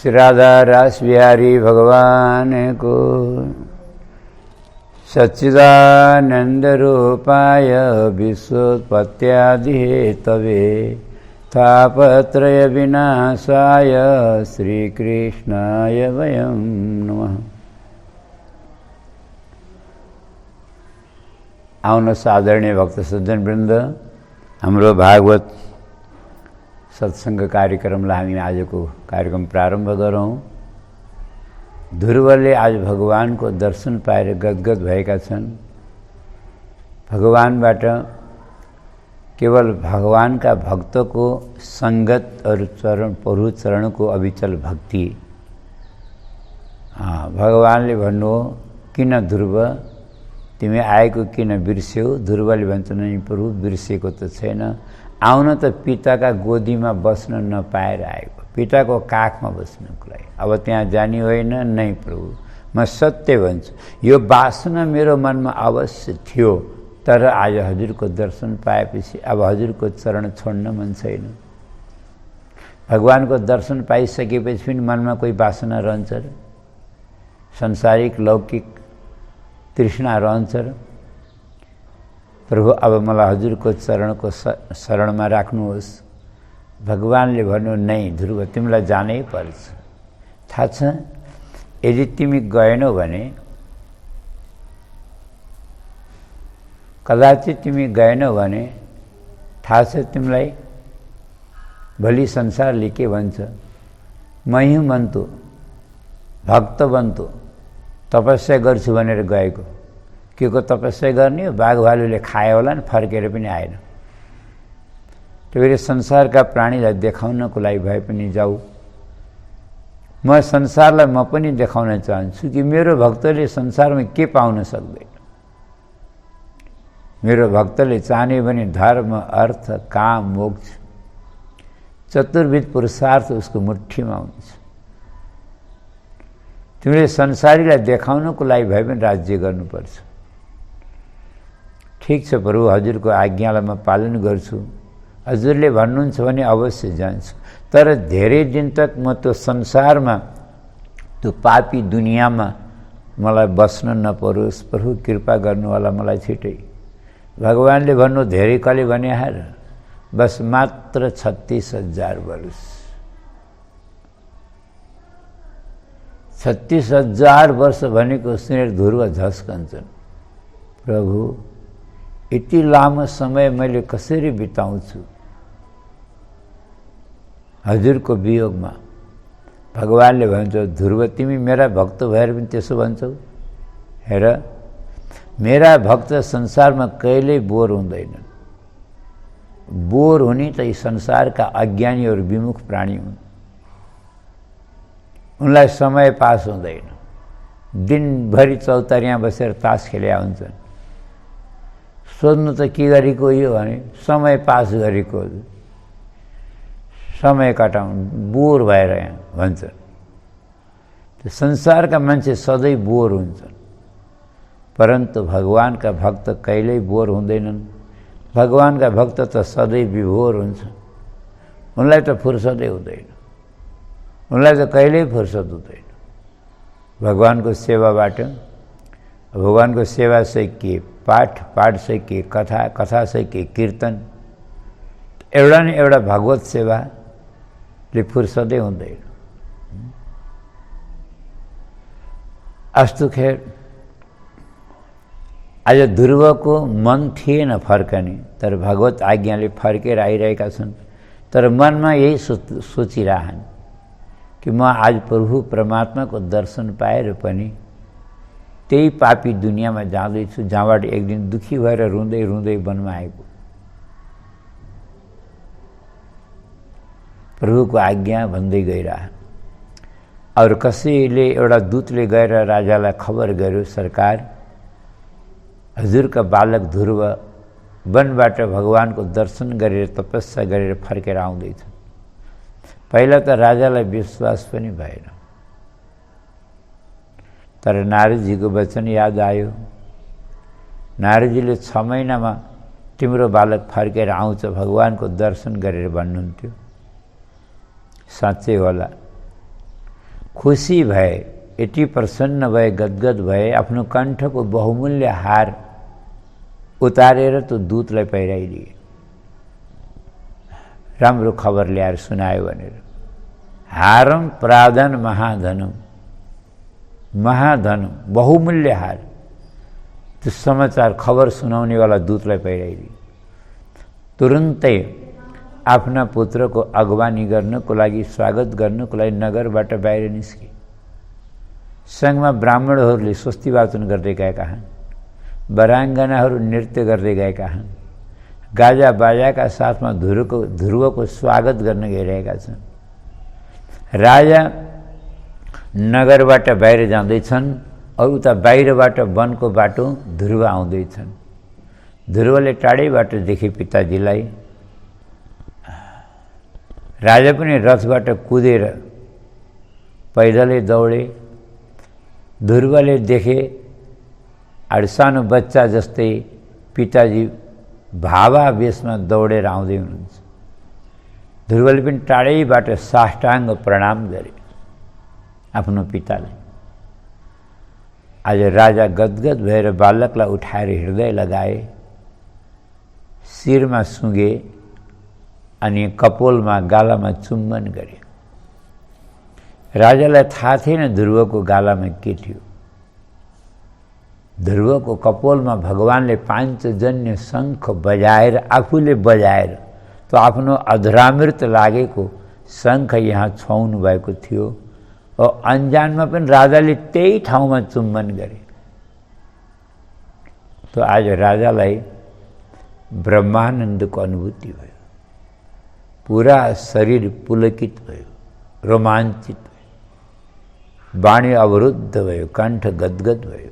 श्री राधा रास बिहारी भगवान को सच्चिदानंद रूपाय विश्वोत्पत्त्यादि हेतवे तापत्रय विनाशाय श्री कृष्णाय वयं नमः। आउनुहोस् आदरणीय भक्त सज्जन वृन्द, हाम्रो भागवत सत्संग कार्यक्रमलाई हामी आजको कार्यक्रम प्रारम्भ गरौँ। ध्रुवले आज भगवानको दर्शन पाएर गदगद भएका छन्। भगवानबाट केवल भगवानका भक्तको संगत और चरण प्रभु चरणको अविचल भक्ति। भगवानले भन्नु किन ध्रुव तिमी आएको किन बिर्स्यौ? ध्रुवले भन्छ नै प्रभु बिर्सेको त छैन, आउन त पिताका गोदीमा बस्न नपाएर आएको, पिताको काखमा बस्नको लागि। अब त्यहाँ जाने होइन नै प्रभु, म सत्य भन्छु, यो वासना मेरो मनमा अवश्य थियो, तर आज हजुरको दर्शन पाएपछि अब हजुरको चरण छोड्न मन छैन। भगवानको दर्शन पाइसकेपछि पनि मनमा कोही वासना रहन्छ र? संसारिक लौकिक तृष्णा रहन्छ र? प्रभु अब मलाई हजुरको चरणको शरणमा राख्नुहोस्। भगवानले भन्नु नै ध्रुव तिमीलाई जानै पर्छ। थाहा छ यदि तिमी गएनौ भने, कदाचित तिमी गएनौ भने थाहा छ तिमीलाई भोलि संसारले के भन्छ? मही बन्तु भक्त बन्तु, तपस्या गर्छु भनेर गएको, के को तपस्या गर्ने? बाघ भालुले खायो होला नि, फर्केर पनि आएन। त्यही संसारका प्राणीलाई देखाउनको लागि भए पनि जाऊ। म संसारलाई म पनि देखाउन चाहन्छु कि मेरो भक्तले संसारमा के पाउन सक्दैन। मेरो भक्तले चाहने भने धर्म अर्थ काम मोक्ष चतुर्विध पुरुषार्थ उसको मुठ्ठीमा हुन्छ। तिमीले संसारीलाई देखाउनको लागि भए पनि राज्य गर्नुपर्छ। ठिक छ प्रभु, हजुरको आज्ञालाई म पालन गर्छु, हजुरले भन्नुहुन्छ भने अवश्य जान्छु, तर धेरै दिन तक म त्यो संसारमा त्यो पापी दुनियाँमा मलाई बस्न नपरोस्। प्रभु कृपा गर्नु होला मलाई छिटै। भगवानले भन्नु धेरै कले भने हार, बस मात्र 36,000 वर्ष। 36,000 वर्ष भनेको सुनेर ध्रुव झस्कन्छन्। प्रभु यति लामो समय मैले कसरी बिताउँछु हजुरको वियोगमा? भगवानले भन्छ ध्रुव तिमी मेरा भक्त भएर पनि त्यसो भन्छौ? हेर, मेरा भक्त संसारमा कहिल्यै बोर हुँदैनन्। बोर हुने त यी संसारका अज्ञानी और विमुख प्राणी हुन्। उनलाई समय पास हुँदैन, दिनभरि चौतारीमा बसेर तास खेल्या हुन्छन्। सोध्नु त के गरेको यो भने समय पास गरेको, समय काटाउनु, बोर भएर यहाँ भन्छन्। त्यो संसारका मान्छे सधैँ बोर हुन्छन्, परन्तु भगवानका भक्त कहिल्यै बोर हुँदैनन्। भगवानका भक्त त सधैँ विभोर हुन्छन्। उनलाई त फुर्सदै हुँदैन, उनलाई त कहिल्यै फुर्सद हुँदैन। भगवानको सेवाबाट, भगवानको सेवा चाहिँ के? पाठ, पाठ चाहिँ के? कथा, कथा चाहिँ के? कीर्तन। एउटा न एउटा भागवत सेवाले फुर्सदै हुँदैन। अस्तु खेर, आज ध्रुवको मन थिएन फर्कने, तर भगवत आज्ञाले फर्केर आइरहेका छन्। तर मनमा यही सोचिरहन् कि म आज प्रभु परमात्माको दर्शन पाएर पनि त्यही पापी दुनियाँमा जाँदैछु, जहाँबाट एक दिन दुखी भएर रुँदै रुँदै वनमा आएको। प्रभुको आज्ञा भन्दै गइरहन्। और कसैले एउटा दूतले गएर राजालाई खबर गर्यो, सरकार हजुरका बालक ध्रुव वनबाट भगवानको दर्शन गरेर तपस्या गरेर फर्केर आउँदैछ। पहिला त राजालाई विश्वास पनि भएन, तर नारदजीको वचन याद आयो। नारदजीले 6 महिनामा तिम्रो बालक फर्केर आउँछ भगवानको दर्शन गरेर भन्नुहुन्थ्यो। साँच्चै होला, खुसी भए, यति प्रसन्न भए, गदगद भए, आफ्नो कण्ठको बहुमूल्य हार उतारेर त्यो दूतलाई पहिराइदिए। राम्रो खबर ल्याएर सुनायो भनेर। हारम प्रादन महाधनम, महाधन बहुमूल्य हार, त्यो समाचार खबर सुनाउनेवाला दूतलाई पहिराइदिए। तुरुन्तै आफ्ना पुत्रको अगवानी गर्नको लागि, स्वागत गर्नको लागि नगरबाट बाहिर निस्के। सङ्घमा ब्राह्मणहरूले स्वस्ति वाचन गर्दै गएका छन्, वराङ्गनाहरू नृत्य गर्दै गएका छन्, गाजा बाजाका साथमा ध्रुवको स्वागत गर्न गइरहेका छन्। राजा नगरबाट बाहिर जाँदैछन्, अरू उता बाहिरबाट वनको बाटो ध्रुव आउँदैछन्। ध्रुवले टाढैबाट देखे पिताजीलाई। राजा पनि रथबाट कुदेर पैदलै दौडे। ध्रुवले देखे सानो बच्चा जस्तै पिताजी भावावेशमा दौडेर आउँदै हुनुहुन्छ। ध्रुवले पनि टाढैबाट साष्टाङ्ग प्रणाम गरे आफ्नो पितालाई। आज राजा गदगद भएर बालकलाई उठाएर हृदय लगाए, शिरमा सुँगे अनि कपोलमा गालामा चुम्बन गरे। राजालाई थाहा थिएन ध्रुवको गालामा के थियो। ध्रुवको कपोलमा भगवानले पाञ्चजन्य शङ्ख बजाएर, आफूले बजाएर त्यो आफ्नो अधरामृत लागेको शङ्ख यहाँ छाउनु भएको थियो। और अन्जानमा पनि राजाले त्यही ठाउँमा चुम्बन गरे। तो आज राजालाई ब्रह्मानन्दको अनुभूति भयो। पूरा शरीर पुलकित भयो, रोमाञ्चित भयो, वाणी अवरुद्ध भयो, कण्ठ गदगद भयो,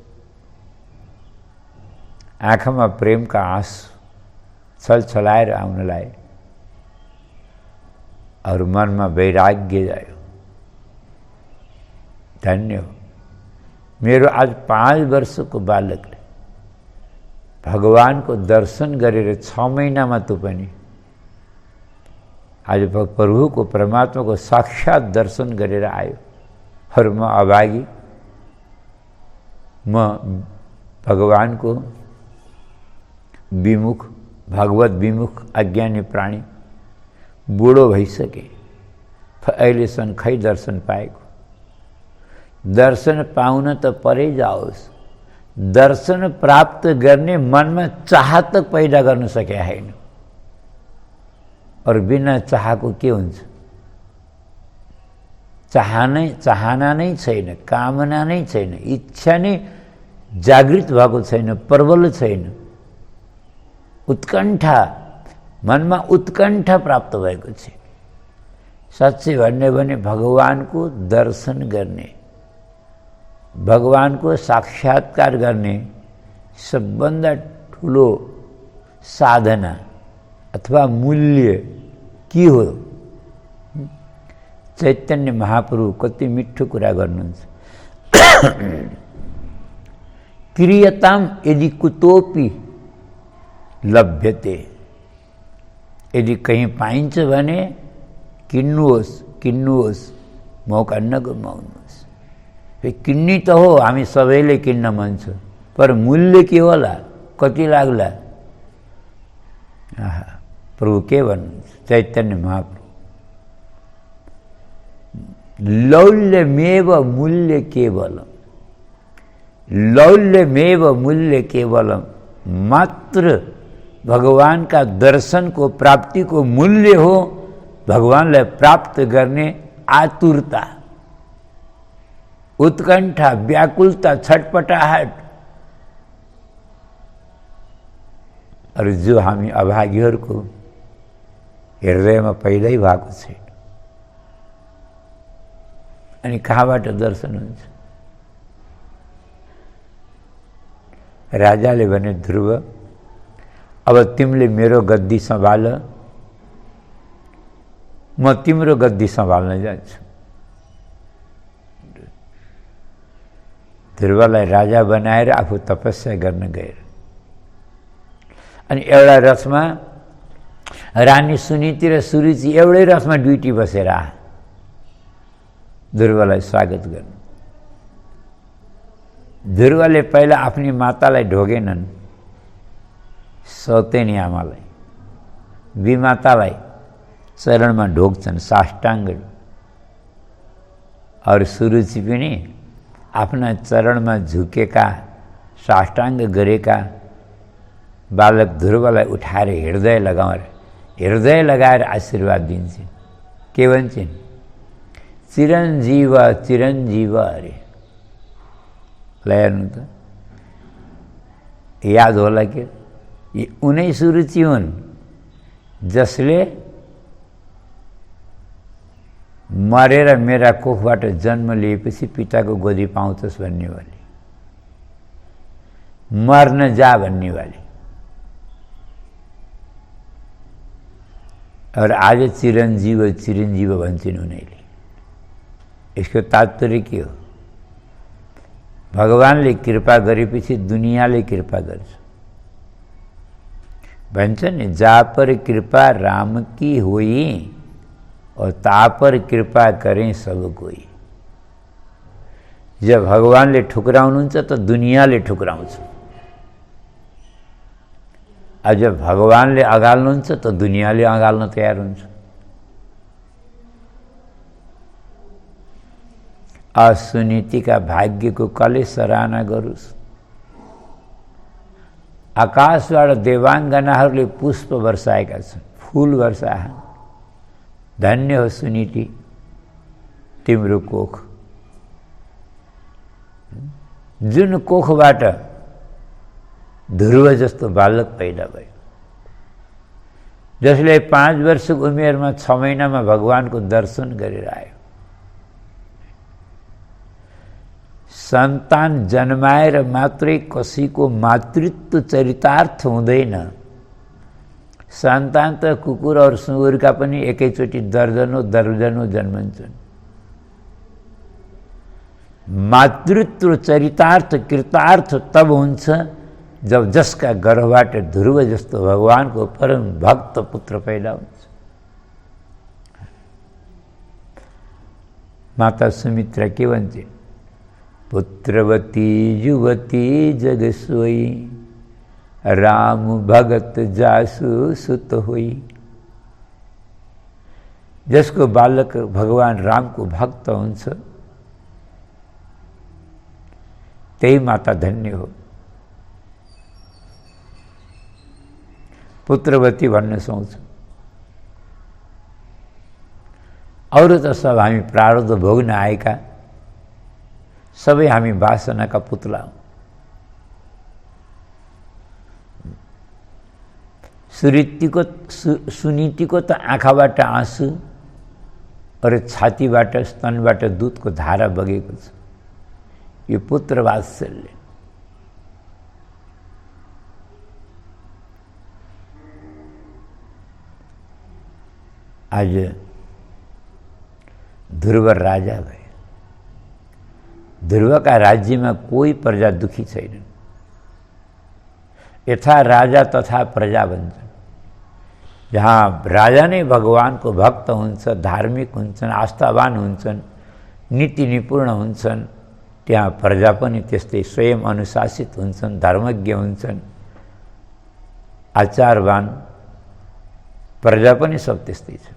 आँखामा प्रेमका आँसु छलछलाएर आउन लागे और मनमा वैराग्य आयो। धन्य हो मेरो आज 5 वर्षको बालकले भगवानको दर्शन गरेर 6 महिनामा त पनि आज प्रभुको परमात्माको साक्षात दर्शन गरेर आयो। और म अभागी, म भगवानको विमुख, भगवत विमुख अज्ञानी प्राणी बुढो भइसके, अहिलेसम्म खै दर्शन पाएको। दर्शन पाउन त परै जाओस्, दर्शन प्राप्त गर्ने मनमा चाहत पैदा गर्न सकेका छैन। और बिना चाहको के हुन्छ? चाहना नै छैन, कामना नै छैन, इच्छा नै जागृत भएको छैन, प्रबल छैन। उत्कण्ठा, मनमा उत्कण्ठा प्राप्त भएको छ। साँच्चै भन्ने भने भगवानको दर्शन गर्ने, भगवानको साक्षात्कार गर्ने सबभन्दा ठुलो साधना अथवा मूल्य के हो? चैतन्य महाप्रभु कति मिठो कुरा गर्नुहुन्छ। क्रियताम यदि कुतोपि लभ्यते, यदि कहीं पाइन्छ भने किन्नुहोस्, किन्नुहोस्, मौका नगुमाउनुहोस्। किन्नी त हो, हामी सबैले किन्न मन छ, पर मूल्य के होला, कति लाग्ला? प्रभु के भन्नुहुन्छ? चैतन्य महाप्रभु लौल्यमेव मूल्य केवलम, लौल्यमेव मूल्य केवलम, मात्र भगवान का दर्शन को, प्राप्ति को मूल्य हो भगवानलाई प्राप्त गर्ने आतुरता, उत्कण्ठा, व्याकुलता, छटपटाहट। और जो हामी अभागीहरूको हृदयमा पहिल्यै भएको छैन, अनि कहाँबाट दर्शन हुन्छ? राजाले भने, ध्रुव अब तिमीले मेरो गद्दी सम्भाल, म तिम्रो गद्दी सम्हाल्न जान्छु। ध्रुवलाई राजा बनाएर आफू तपस्या गर्न गए। अनि एउटा रथमा रानी सुनीति र सुरुचि एउटै रथमा ड्युटी बसेर आए। ध्रुवलाई स्वागत गर्नु। ध्रुवले पहिला आफ्नी मातालाई ढोगेनन्, सौतेनी आमालाई विमातालाई चरणमा ढोग्छन् साष्टाङ्ग। और सुरुचि पनि आफ्ना चरणमा झुकेका साष्टाङ्ग गरेका बालक ध्रुवलाई उठाएर हृदय लगाएर आशीर्वाद दिन्छन्। के भन्छन्? चिरञ्जीव चिरञ्जीव अरे। ल हेर्नु त, याद होला के यी उनै सुरुचि हुन् जसले मरेर मेरा कोखबाट जन्म लिएपछि पिताको गोदी पाउँछस् भन्ने वाली, मर्न जा भन्ने वाली। और आज चिरञ्जीव चिरञ्जीव भन्छन् उनीहरूले। यसको तात्पर्य के हो? भगवानले कृपा गरेपछि दुनियाँले कृपा गर्छ। भन्छ नि, जा पर कृपा राम की होई और ता पर कृपा करें सब कोई। जब भगवानले ठुक्राउनुहुन्छ त दुनियाँले ठुक्राउँछ, और जब भगवानले अगाल्नुहुन्छ त दुनियाँले अगाल्न तयार हुन्छ। असुनीतिका भाग्यको कसले सराहना गरोस्? आकाशबाट देवाङ्गनाहरूले पुष्प वर्षाएका छन्, फूल वर्षाए। धन्य हो सुनीति तिम्रो कोख, जुन कोखबाट ध्रुव जस्तो बालक पैदा भयो, जसले 5 वर्षको उमेरमा 6 महिनामा भगवानको दर्शन गरेर आयो। सन्तान जन्माएर मात्रै कसैको मातृत्व चरितार्थ हुँदैन। सन्तान त कुकुर और सुँगुरका पनि एकैचोटि दर्जनौं जन्मन्छन्। मातृत्व चरितार्थ कृतार्थ तब हुन्छ जब जसका गर्भबाट ध्रुव जस्तो भगवानको परम भक्त पुत्र पैदा हुन्छ। माता सुमित्रा के भन्छन्? पुत्रवती युवती जग सोई, राम भगत जासु सुत होई। जसको बालक भगवान रामको भक्त हुन्छ त्यही माता धन्य हो। पुत्रवती भन्न सुहाउँछ। अरू त सब हामी प्रारब्ध भोग्न आएका, सबै हामी वासनाका पुतला हौं। सुनीतिको त आँखाबाट आँसु और छातीबाट स्तनबाट दूधको धारा बगेको छ। यो पुत्र वात्सल्य। आज ध्रुव राजा भए। ध्रुवका राज्यमा कोही प्रजा दुखी छैनन्। यथा राजा तथा प्रजा भन्छन्। जहाँ राजा नै भगवानको भक्त हुन्छ, धार्मिक हुन्छन्, आस्थावान हुन्छन्, नीति निपुण हुन्छन्, त्यहाँ प्रजा पनि त्यस्तै स्वयं अनुशासित हुन्छन्, धर्मज्ञ हुन्छन्, आचारवान। प्रजा पनि सब त्यस्तै छ।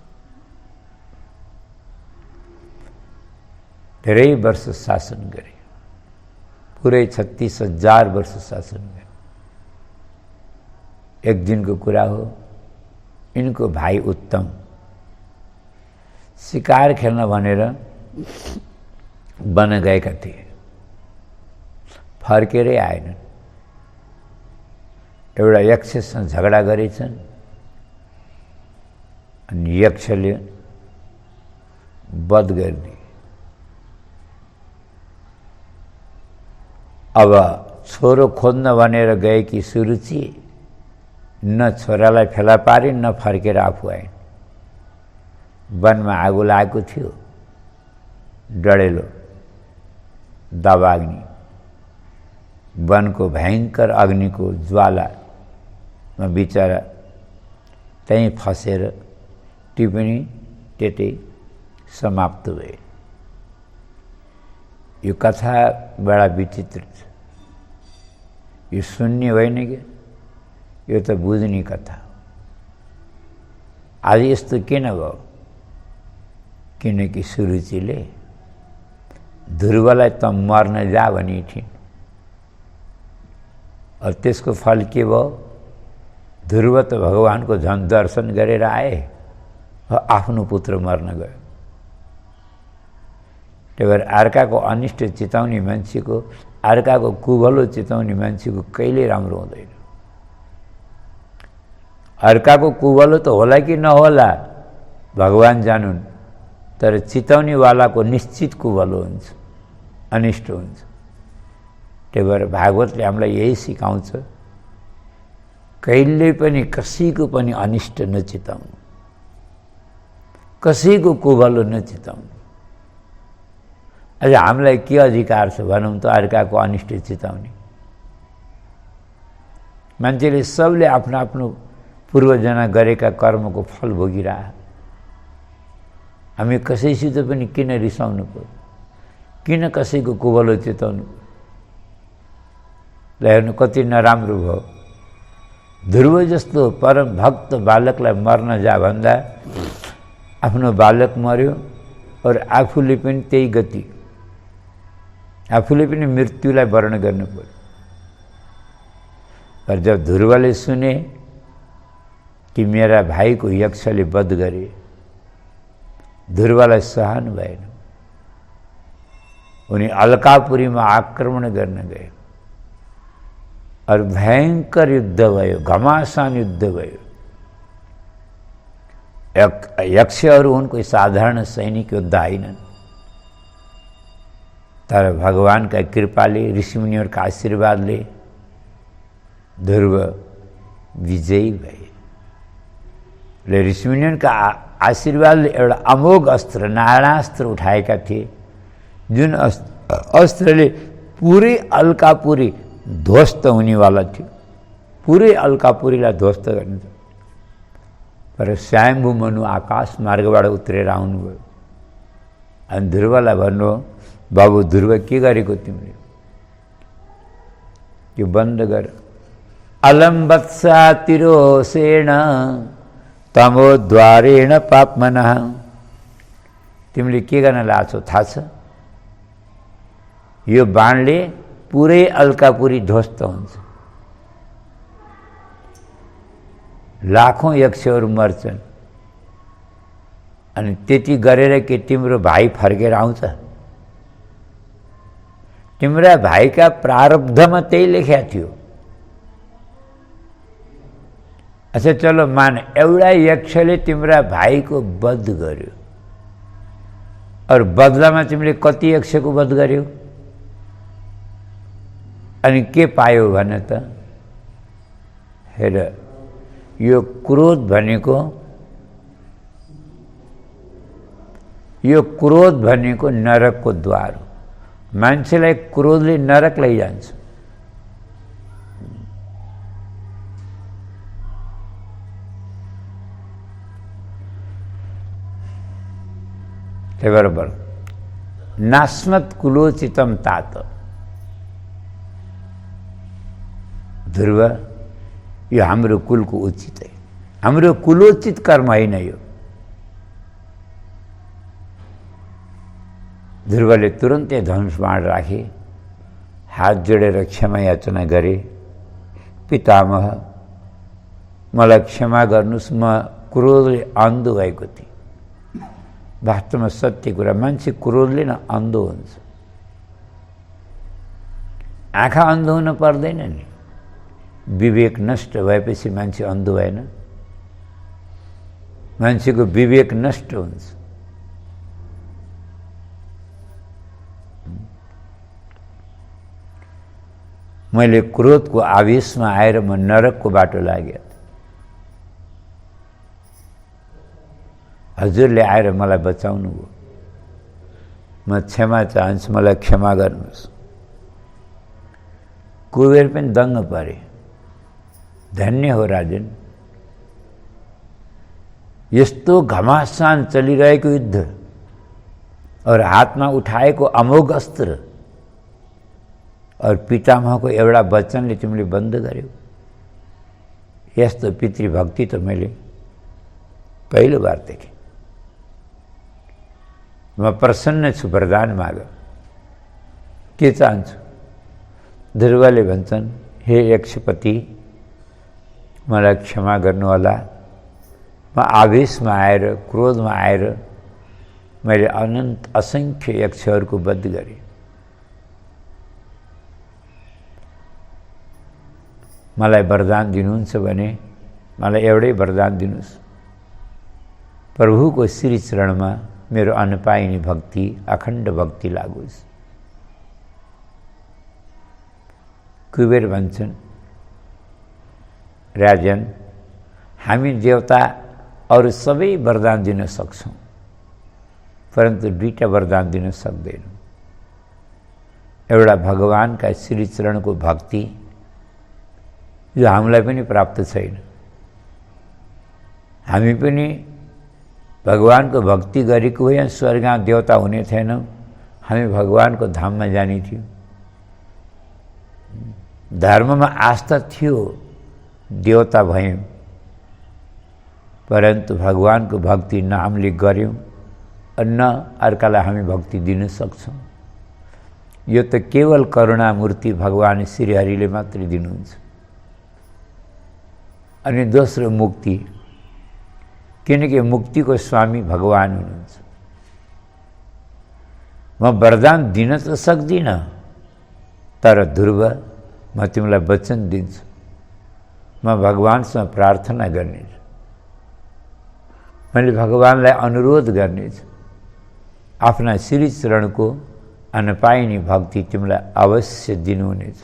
धेरै वर्ष शासन गरे, पुरै 36,000 वर्ष शासन गरे। एक दिनको कुरा हो, इनको भाइ उत्तम शिकार खेल्न भनेर वन गएका थिए। फर्केरै आएनन्। एउटा यक्षसँग झगडा गरेछन् अनि यक्षले वध गरिदिए। अब छोरो खोज्न भनेर गएकी सुरुचि न छोरालाई फेला पारी न फर्केर आफू आइन्। वनमा आगो लागेको थियो, डढेलो दावाग्नि, वनको भयंकर अग्निको ज्वालामा बिचरा त्यहीँ फसेर टिप्पणी त्यतै समाप्त भए। यो कथा बडा विचित्र छ। यो सुन्ने होइन कि यो त बुझ्ने कथा। आज यस्तो किन भयो? किनकि सुरुचिले ध्रुवलाई त मर्न जा भनी थिइन्। और त्यसको फल के भयो? ध्रुव त भगवानको झन् दर्शन गरेर आए, आफ्नो पुत्र मर्न गयो। त्यही भएर अर्काको अनिष्ट चिताउने मान्छेको, अर्काको कुभलो चिताउने मान्छेको कहिले राम्रो हुँदैन। अर्काको कुभलो त होला कि नहोला भगवान जानुन्, तर चिताउनेवालाको निश्चित कुभलो हुन्छ, अनिष्ट हुन्छ। त्यही भएर भागवतले हामीलाई यही सिकाउँछ, कहिले पनि कसैको पनि अनिष्ट नचिताउनु, कसैको कुभलो नचिताउनु। अझ हामीलाई के अधिकार छ भनौँ त अर्काको अनिष्ट चिताउने? मान्छेले सबले आफ्नो आफ्नो पूर्वजना गरेका कर्मको फल भोगिरहे। हामी कसैसित पनि किन रिसाउनु पर्यो? किन कसैको कुभलो चिताउनु पर्यो? हेर्नु कति नराम्रो भयो। ध्रुव जस्तो परम भक्त बालकलाई मर्न जा भन्दा आफ्नो बालक मर्यो और आफूले पनि त्यही गति, आफूले पनि मृत्युलाई वर्ण गर्नु पर्यो। पर जब ध्रुवले सुने कि मेरा भाइको यक्षले वध गरे, ध्रुवलाई सहन भएन। उनी अलकापुरीमा आक्रमण गर्न गए और भयंकर युद्ध भयो, घमासान युद्ध भयो। यक्षहरू उनको साधारण सैनिक योद्धा होइनन्, तर भगवानका कृपाले, ऋषिमुनिहरूका आशीर्वादले ध्रुव विजयी भए। ऋषिमुनिहरूका आशीर्वादले एउटा अमोघ अस्त्र, नारायणास्त्र उठाएका थिए, जुन अस्त्रले पुरै अलकापुरी ध्वस्त हुनेवाला थियो। पुरै अलकापुरीलाई ध्वस्त गर्ने। पर स्वयम्भू मनु आकाश मार्गबाट उत्रेर आउनुभयो अनि ध्रुवलाई भन्नु, बाबु ध्रुव के गरेको तिमीले? यो बन्द गर। अलम वत्सा तिरोसेण तमोद्वारेण पापमनः। तिमीले के गर्न लाग्छौ थाहा छ? यो बाणले पुरै अलकापुरी ध्वस्त हुन्छ, लाखौं यक्षहरू मर्छन्। अनि त्यति गरेर के तिम्रो भाइ फर्केर आउँछ? तिम्रा भाइका प्रारब्धमा त्यही लेख्या थियो। अच्छा चलो मान, एउटा यक्षले तिम्रा भाइको वध गर्यो और बदलामा तिमीले कति यक्षको वध गर्यो? अनि के पायो भने त? हेर, यो क्रोध भनेको नरकको द्वार हो। मान्छेलाई क्रोधले नरक लैजान्छ। त्यही बराबर नास्मत् कुलोचितम तात। ध्रुव, यो हाम्रो कुलको उचित है, हाम्रो कुलोचित कर्म होइन यो। ध्रुवले तुरन्तै धनुष बाण राखे, हात जोडेर क्षमा याचना गरे। पितामह, मलाई क्षमा गर्नुस्, म क्रोधले अन्धो भएको थिएँ। वास्तवमा सत्य कुरा, मान्छे क्रोधले न अन्धो हुन्छ। आँखा अन्धो हुन पर्दैन नि, विवेक नष्ट भएपछि मान्छे अन्धो भएन। मान्छेको विवेक नष्ट हुन्छ। मैले क्रोधको आवेशमा आएर म नरकको बाटो लाग्यो। हजुरले आएर मलाई बचाउनु भयो। म क्षमा चाहन्छु, मलाई क्षमा गर्नुहोस्। कुबेर पनि दङ्ग परे। धन्य हो राजन, यस्तो घमासान चलिरहेको युद्ध और हातमा उठाएको अमोघ अस्त्र और पितामहको एउटा वचनले तिमीले बन्द गर्यौ। यस्तो पितृभक्ति त मैले पहिलो बार देखेँ। म प्रसन्न छु, वरदान माग, के चाहन्छु? ध्रुवले भन्छन्, हे यक्षपति, मलाई क्षमा गर्नुहोला, म आवेशमा आएर, क्रोधमा आएर मैले अनन्त असङ्ख्य यक्षहरूको वध गरेँ। मलाई वरदान दिनुहुन्छ भने मलाई एउटै वरदान दिनुहोस्, प्रभुको श्री चरणमा मेरो अनपाइने भक्ति, अखण्ड भक्ति लागोस्। कुबेर भन्छन्, राजन, हामी देवता अरू सबै वरदान दिन सक्छौँ, परन्तु दुईटा वरदान दिन सक्दैनौँ। एउटा भगवानका श्री चरणको भक्ति, जो हामीलाई पनि प्राप्त छैन। हामी पनि भगवानको भक्ति गरेको भए स्वर्गमा देवता हुने थिएनौँ, हामी भगवानको धाममा जाने थियौँ। धर्ममा आस्था थियो, देवता भयौँ, परन्तु भगवानको भक्ति न हामीले गऱ्यौँ न अर्कालाई हामी भक्ति दिन सक्छौँ। यो त केवल करुणामूर्ति भगवान श्रीहरिले मात्रै दिनुहुन्छ। अनि दोस्रो मुक्ति, किनकि मुक्तिको स्वामी भगवान हुनुहुन्छ। म वरदान दिन त सक्दिनँ, तर ध्रुव, म तिमीलाई वचन दिन्छु, म भगवानसँग प्रार्थना गर्नेछु, मैले भगवानलाई अनुरोध गर्नेछु, आफ्ना श्री चरणको अनपाइने भक्ति तिमीलाई अवश्य दिनुहुनेछ।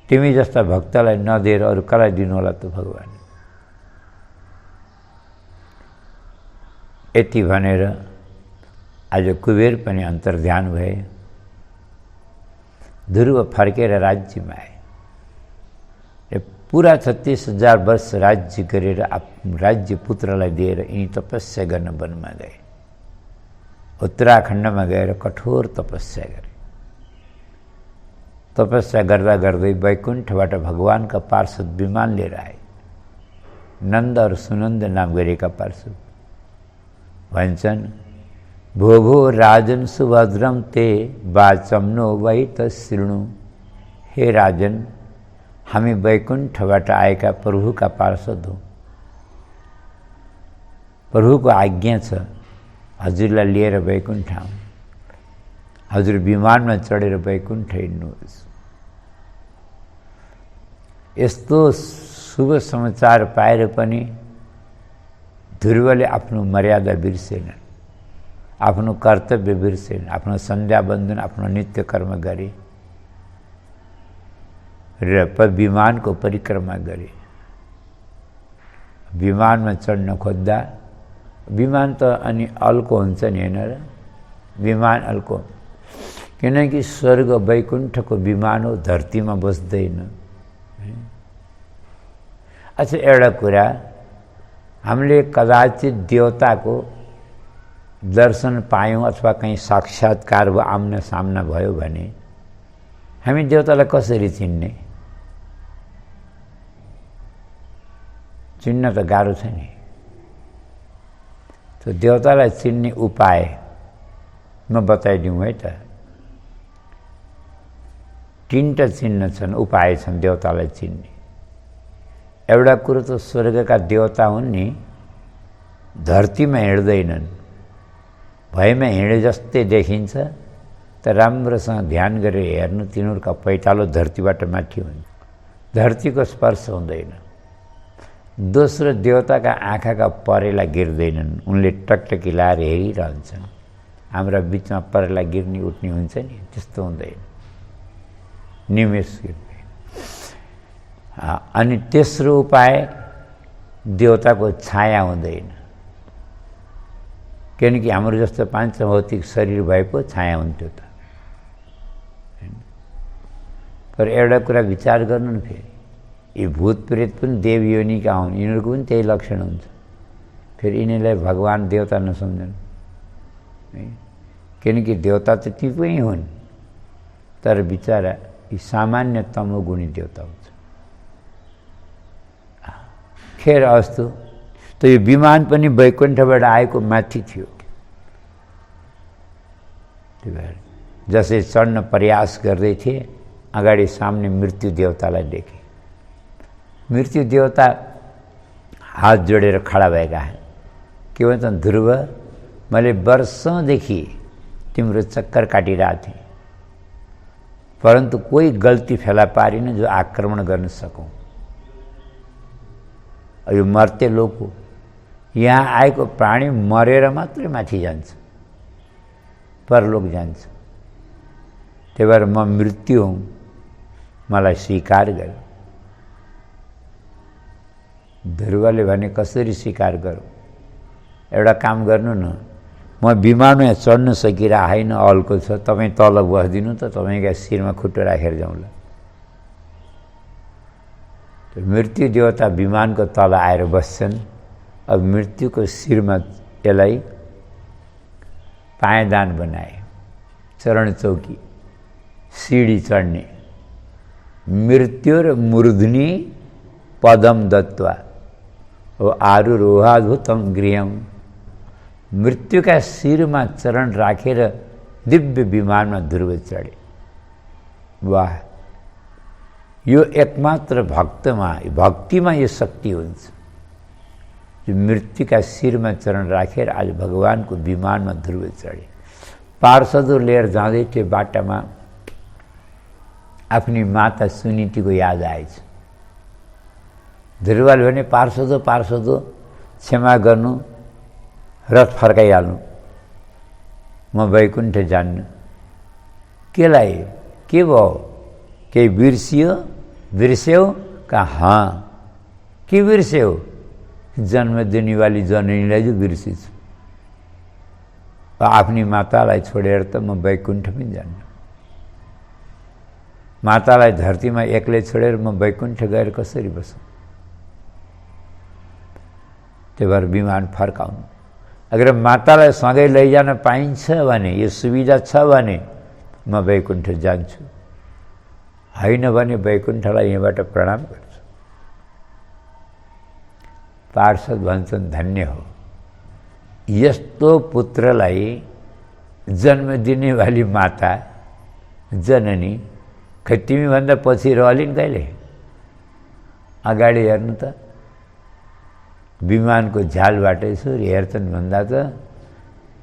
तिमी जस्ता भक्तलाई नदिएर अरू कसलाई दिनु होला त भगवान? यति भनेर आज कुबेर पनि अन्तर्ध्यान भए। ध्रुव फर्केर राज्यमा आए। पुरा 36,000 वर्ष राज्य गरेर राज्य पुत्रलाई दिएर यिनी तपस्या गर्न वनमा गए। उत्तराखण्डमा गएर कठोर तपस्या गरे। तपस्या गर्दा गर्दै वैकुण्ठबाट भगवानका पार्षद विमान लिएर आए। नन्द और सुनन्द नाम गरेका पार्षद भन्छन्, भो भो राजन सुभद्रम ते वाचम नो वै त शृणु। हे राजन, हामी वैकुण्ठबाट आएका प्रभुका पार्षद हौँ। प्रभुको आज्ञा छ हजुरलाई लिएर वैकुण्ठ आउँ। हजुर विमानमा चढेर वैकुण्ठ हिँड्नुहोस्। यस्तो शुभ समाचार पाएर पनि ध्रुवले आफ्नो मर्यादा बिर्सेनन्, आफ्नो कर्तव्य बिर्सेनन्, आफ्नो सन्ध्या बन्दन, आफ्नो नित्य कर्म गरे र विमानको परिक्रमा गरे। विमानमा चढ्न खोज्दा विमान त अनि अल्को हुन्छ नि, होइन र? विमान अल्को, किनकि स्वर्ग वैकुण्ठको विमान हो, धरतीमा बस्दैन। अच्छा, एउटा कुरा, हामीले कदाचित देवताको दर्शन पायौँ अथवा कहीँ साक्षात्कार वा आम्न सामना भयो भने हामी देवतालाई कसरी चिन्ने? चिन्न त गाह्रो छ नि। तो देवतालाई चिन्ने उपाय म बताइदिउँ है त। तीनटा चिन्ह छन्, उपाय छन् देवतालाई चिन्ने। एउटा कुरो त स्वर्गका देवता हुन् नि, धरतीमा हिँड्दैनन्, भएमा हिँडे जस्तै देखिन्छ, त राम्रोसँग ध्यान गरेर हेर्नु तिनीहरूका पैतालो धरतीबाट माथि हुन्छ, धरतीको स्पर्श हुँदैन। दोस्रो, देवताका आँखाका परेला गिर्दैनन्, उनले टकटकी लाएर हेरिरहन्छन्। हाम्रा बिचमा परेला गिर्ने उठ्ने हुन्छ नि, त्यस्तो हुँदैन, निमेष गिर्दैन। अनि तेस्रो उपाय, देवताको छाया हुँदैन, किनकि हाम्रो जस्तो पाञ्चभौतिक शरीर भए पो छाया हुन्थ्यो त। पर एउटा कुरा विचार गर्नु न, फेरि यी भूत प्रेत पनि देव योनिका हुन्, यिनीहरूको पनि त्यही लक्षण हुन्छ। फेरि यिनीहरूलाई भगवान देवता नसम्झन्, किनकि देवता त ती पनि हुन्, तर बिचारा यी सामान्य तमोगुणी देवता हुन्छ। खेर अस्तु, त यो विमान पनि वैकुण्ठबाट आएको माथि थियो। त्यही भएर जसै चढ्न प्रयास गर्दै थिए अगाडि सामने मृत्यु देवतालाई देखे। मृत्यु देवता हात जोडेर खडा भएका के भन्छ, ध्रुव मैले वर्षौँदेखि तिम्रो चक्कर काटिरहेको थिएँ, परन्तु कोही गल्ती फेला पारिन जो आक्रमण गर्न सकौँ। यो मर्ते लोक हो, यहाँ आएको प्राणी मरेर मात्रै माथि जान्छ, परलोक जान्छ। त्यही भएर म मृत्यु हुँ, मलाई स्वीकार गर। ध्रुवले भने कसरी स्वीकार गरौँ? एउटा काम गर्नु न, म विमानमा चढ्न सकिरहेको होइन, अल्को छ, तपाईँ तल बसिदिनु त, तपाईँका शिरमा खुट्टो राखेर जाउँला। मृत्यु देवता विमानको तल आएर बस्छन्। अब मृत्युको शिरमा यसलाई पायदान बनाए, चरण चौकी, सिडी चढ्ने। मृत्युर मूर्धनि पदम दत्वा आरुरोहाधुतम गृहम। मृत्युका शिरमा चरण राखेर दिव्य विमानमा ध्रुव चढे। वाह, यो एकमात्र भक्तिमा यो शक्ति हुन्छ। जो मृत्युका शिरमा चरण राखेर आज भगवानको विमानमा ध्रुव चढे। पार्षदहरू लिएर जाँदै थियो, बाटामा आफ्नी माता सुनीतिको याद आएछ। ध्रुवले भने पार्षदो क्षमा गर्नु, रथ फर्काइहाल्नु, म वैकुण्ठ जान्न। केलाई के भयो? केही बिर्स्यौ? कहाँ के बिर्स्यौ? जन्म दिनेवाली जननीलाई जो बिर्सिछु। आफ्नी मातालाई छोडेर त म वैकुण्ठ पनि जान्न। मातालाई धरतीमा एक्लै छोडेर म वैकुण्ठ गएर कसरी बसौँ? त्यही भएर विमान फर्काउनु। अगर मातालाई सँगै लैजान पाइन्छ भने, यो सुविधा छ भने म वैकुण्ठ जान्छु, होइन भने वैकुण्ठलाई यहाँबाट प्रणाम गर्छु। पार्षद भन्छन् धन्य हो, यस्तो पुत्रलाई जन्म दिनेवाली माता जननी। खै तिमीभन्दा पछि रहलिन् कहिले? अगाडि हेर्नु त, विमानको झ्यालबाट यसो हेर्छन् भन्दा त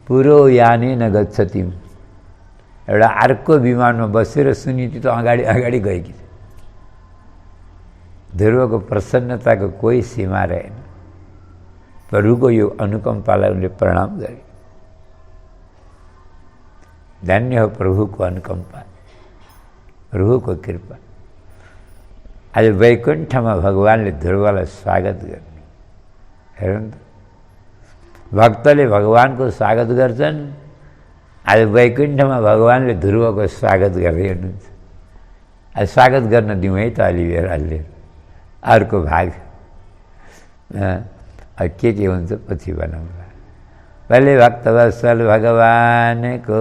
पुरो याने नगच्छति। एउटा अर्को विमानमा बसेर सुनीति त अगाडि गएकी छ। ध्रुवको प्रसन्नताको कोही सीमा रहेन। प्रभुको यो अनुकम्पालाई उनले प्रणाम गरे। धन्य हो प्रभुको अनुकम्पा, प्रभुको कृपा। आज वैकुण्ठमा भगवानले ध्रुवलाई स्वागत गर्ने। हेर्नु त, भक्तले भगवानको स्वागत गर्छन्, आज वैकुण्ठमा भगवानले ध्रुवको स्वागत गर्दै हुनुहुन्छ। आज स्वागत गर्न दिउँ है त अलि अर्को भाग के हुन्छ पछि बनाउँला। भले भक्तवत्सल भगवानको